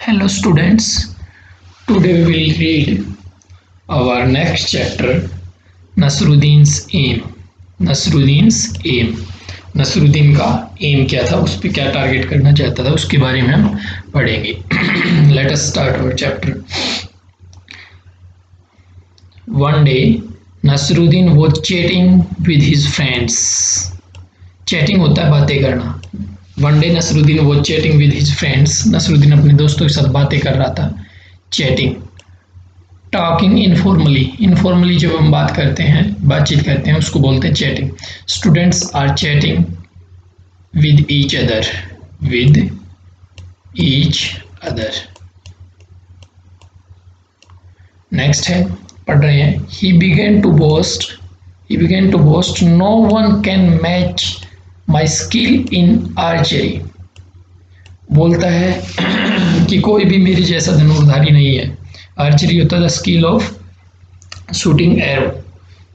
Hello students, today we will read our next chapter Nasruddin's aim. Nasruddin's aim. Nasruddin का M क्या था, उस पर क्या टारगेट करना चाहता था, उसके बारे में हम पढ़ेंगे. Let us start our chapter. One day, Nasruddin was chatting with his friends. Chatting होता है बातें करना. वन डे नसरुद्दीन वो chatting with his friends. Nasruddin अपने दोस्तों के साथ बातें कर रहा था. Chatting, talking informally. इनफॉर्मली जब हम बात करते हैं, बातचीत करते हैं, उसको बोलते हैं chatting. Students are chatting with each other. With each other. Next है, पढ़ रहे हैं. He began to boast no one can match my skill in archery. बोलता है कि कोई भी मेरी जैसा धनुर्धारी नहीं है. आर्चरी होता है the skill of shooting arrow.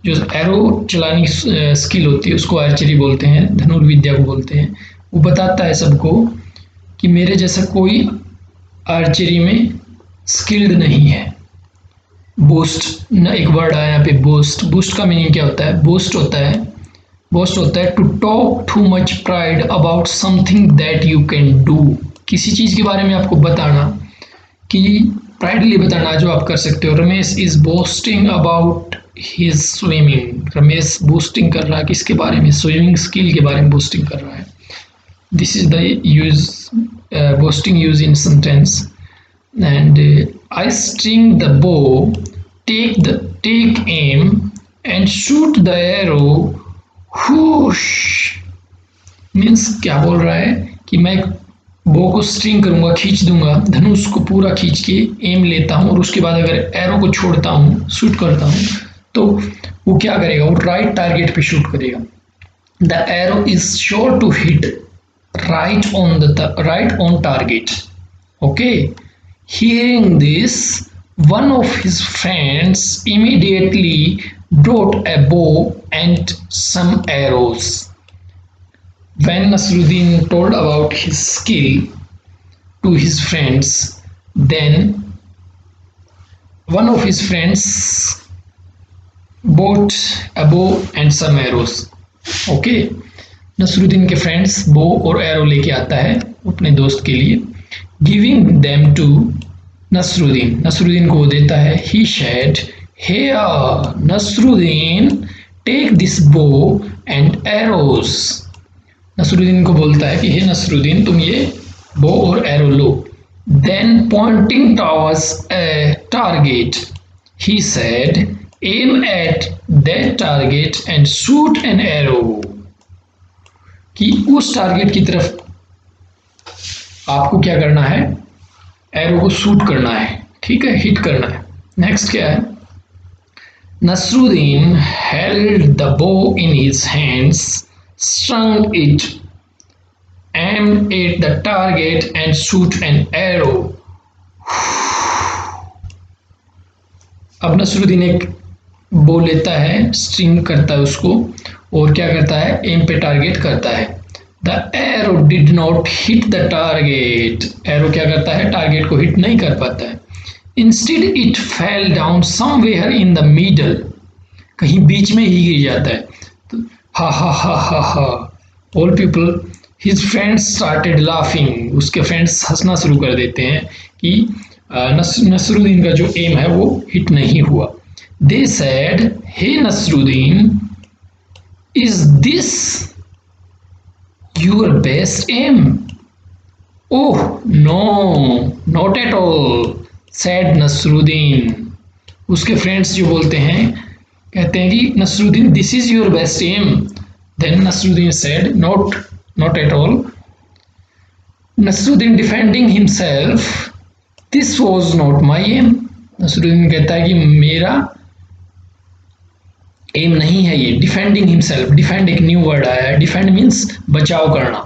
जो एरो चलाने की स्किल होती है उसको आर्चरी बोलते हैं, धनुर्विद्या को बोलते हैं. वो बताता है सबको कि मेरे जैसा कोई आर्चरी में स्किल्ड नहीं है. बूस्ट न एक वर्ड आया यहाँ पे, बूस्ट. बूस्ट का मीनिंग क्या होता है? बूस्ट होता है to talk too much pride about something that you can do. किसी चीज के बारे में आपको बताना, कि प्राइडली बताना जो आप कर सकते हो. Ramesh is boasting about his swimming. Ramesh boasting कर रहा है किसके बारे में? स्विमिंग स्किल के बारे में बोस्टिंग कर रहा है. This is the use, boasting use in sentence. And I string the bow, take aim and shoot the arrow. Hush means क्या बोल रहा है कि मैं बो को स्ट्रिंग करूंगा, खींच दूंगा, धनुष को पूरा खींच के एम लेता हूं और उसके बाद अगर एरो को छोड़ता हूं, शूट करता हूं, तो वो क्या करेगा? वो राइट टारगेट पे शूट करेगा. The arrow is sure to hit right on target. Okay. Hearing this, one of his friends immediately brought a bow and some arrows. When Nasruddin told about his skill to his friends, then one of his friends bought a bow and some arrows. Okay. Nasruddin के friends बो और arrow लेके आता है अपने दोस्त के लिए. गिविंग देम टू नसरुद्दीन को वो देता है. He said, "Here, Nasruddin, take this bow and arrows." Nasruddin को बोलता है कि हे नसरुद्दीन, तुम ये बो और एरो लो. Then pointing towards a target, he said, "Aim at that target and shoot an arrow." कि उस टारगेट की तरफ आपको क्या करना है? एरो को शूट करना है. ठीक है, हिट करना है. नेक्स्ट क्या है? नसरुद्दीन हेल्ड द बो in his hands, स्ट्रंग it, aimed at the target and shoot an arrow. अब नसरुद्दीन एक बो लेता है, स्ट्रिंग करता है उसको और क्या करता है? एम पे टारगेट करता है. The arrow did not hit the target. Arrow क्या करता है? टारगेट को हिट नहीं कर पाता है. Instead it fell down somewhere in the middle. कहीं बीच में ही गिर जाता है. तो हा हा हा हा हा. All people, his friends started laughing. उसके फ्रेंड्स हंसना शुरू कर देते हैं कि नसरुद्दीन का जो एम है वो हिट नहीं हुआ. They said, hey Nasruddin, is this your best aim? Oh no, not at all, said Nasruddin. उसके फ्रेंड्स जो बोलते हैं, कहते हैं कि Nasruddin, this is your best aim. Then Nasruddin said, not at all. Nasruddin defending himself, this was not my aim. Nasruddin कहता है कि मेरा एम नहीं है ये. डिफेंडिंग हिमसेल्फ, डिफेंड एक न्यू वर्ड आया है. डिफेंड मीन्स बचाव करना.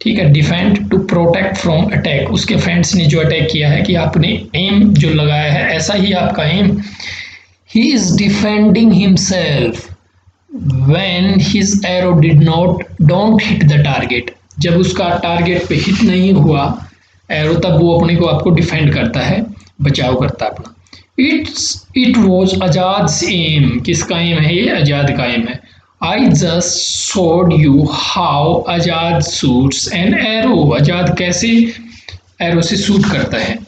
ठीक है. Defend to protect from attack. उसके फ्रेंड्स ने जो अटैक किया है कि आपने एम जो लगाया है ऐसा ही आपका aim. He is defending himself when his arrow don't hit the target. जब उसका टारगेट पे हिट नहीं हुआ एरो तब वो अपने को आपको डिफेंड करता है, बचाव करता है अपना। इट वॉज आजाद एम, किसका एम है ये? आजाद का एम है। I just showed you how Azad shoots an arrow, Azad कैसे एरो से शूट करता है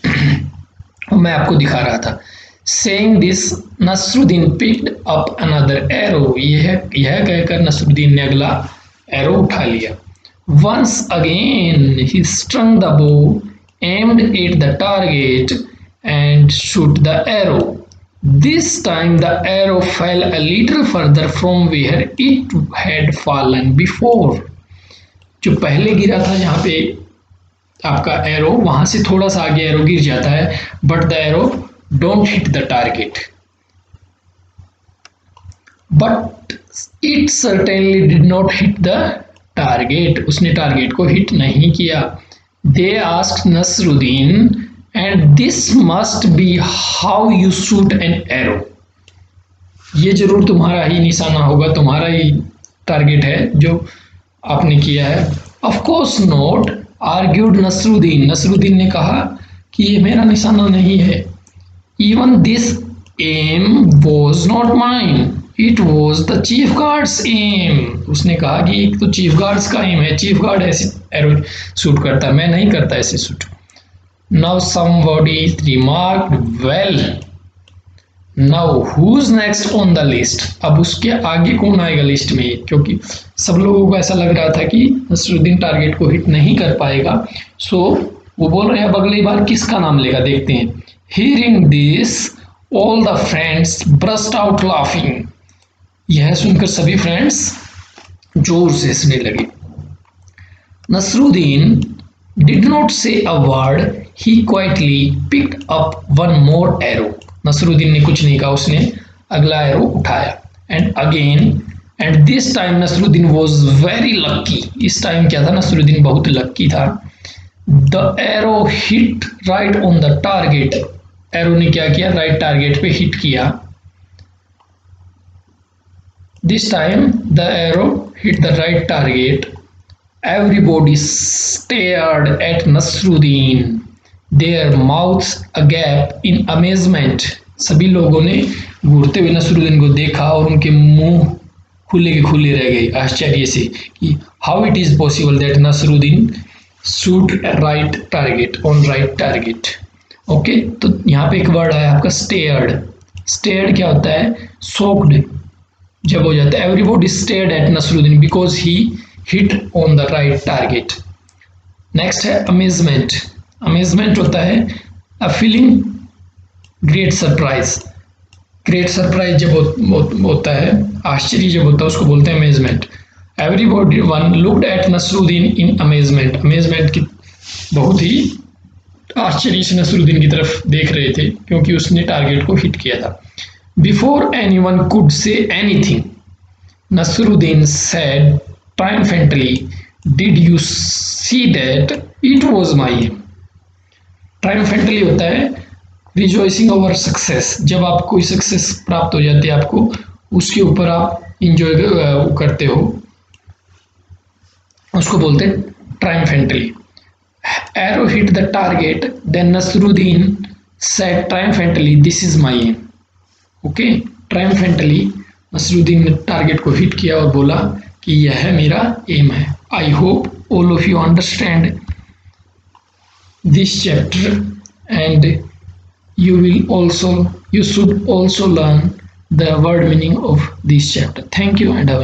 मैं आपको दिखा रहा था। Saying this Nasruddin picked up another arrow, यह कहकर नसरुद्दीन ने अगला एरो उठा लिया। Once again he strung the bow, aimed at the target and shoot the arrow. This time the arrow fell a little further from where it had fallen before. जो पहले गिरा था जहाँ पे आपका एरो, वहां से थोड़ा सा आगे एरो गिर जाता है, but the arrow don't hit the target, but it certainly did not hit the target, उसने टारगेट को हिट नहीं किया। They asked Nasruddin and this must be how you shoot an arrow, ये जरूर तुम्हारा ही निशाना होगा, तुम्हारा ही टारगेट है जो आपने किया है। Of course not, argued Nasruddin, Nasruddin ने कहा कि ये मेरा निशाना नहीं है। Even this aim was not mine, it was the chief guard's aim, उसने कहा कि एक तो चीफ गार्ड्स का एम है, चीफ गार्ड ऐसे एरो शूट करता है, मैं नहीं करता ऐसे shoot. Now somebody remarked well, now who's next on the list, अब उसके आगे कौन आएगा लिस्ट में, क्योंकि सब लोगों को ऐसा लग रहा था कि नसरुद्दीन टारगेट को हिट नहीं कर पाएगा, सो वो बोल रहे हैं अब अगली बार किसका नाम लेगा, देखते हैं। Hearing this all the friends burst out laughing, यह सुनकर सभी फ्रेंड्स जोर से हंसने लगे। Nasruddin did not say a word, he quietly picked up one more arrow, Nasruddin ने कुछ नहीं कहा, उसने अगला एरो उठाया। And again and this time Nasruddin was very lucky, इस टाइम क्या था, नसरुद्दीन बहुत लक्की था। The arrow hit right on the target, arrow ने क्या किया, राइट टारगेट पे हिट किया। This time the arrow hit the right target. Everybody stared at Nasruddin, their mouths agape in amazement. सभी लोगों ने घूरते हुए नसरुद्दीन को देखा और उनके मुंह खुले के खुले रह गए आश्चर्य से कि how it is possible that Nasruddin shoot right target on right target. Okay, तो यहाँ पे एक वर्ड आया आपका स्टेयर्ड। स्टेयर्ड क्या होता है, शॉक्ड जब हो जाता है। Everybody stared at Nasruddin because he hit on the right target. Next है अमेजमेंट। अमेजमेंट होता है a feeling great surprise. Great surprise जब होता है, आश्चर्य जब होता है, उसको बोलते हैं amazement. Everybody one looked at Nasruddin in amazement. Amazement की बहुत ही आश्चर्य से नसरुद्दीन की तरफ देख रहे थे क्योंकि उसने टारगेट को हिट किया था। Before anyone could say anything, Nasruddin said triumphantly, "Did you see that? It was my aim." Triumphantly होता है rejoicing over success, जब आप कोई सक्सेस प्राप्त हो जाती है आपको, उसके ऊपर आप इंजॉय करते हो, उसको बोलते हैं triumphantly. Arrow hit the target, then Nasruddin said triumphantly, "This is my aim." Okay, triumphantly Nasruddin ने टारगेट को हिट किया और बोला कि यह मेरा एम है। I hope all of you understand this chapter and you should also learn the word meaning of this chapter. Thank you and have a nice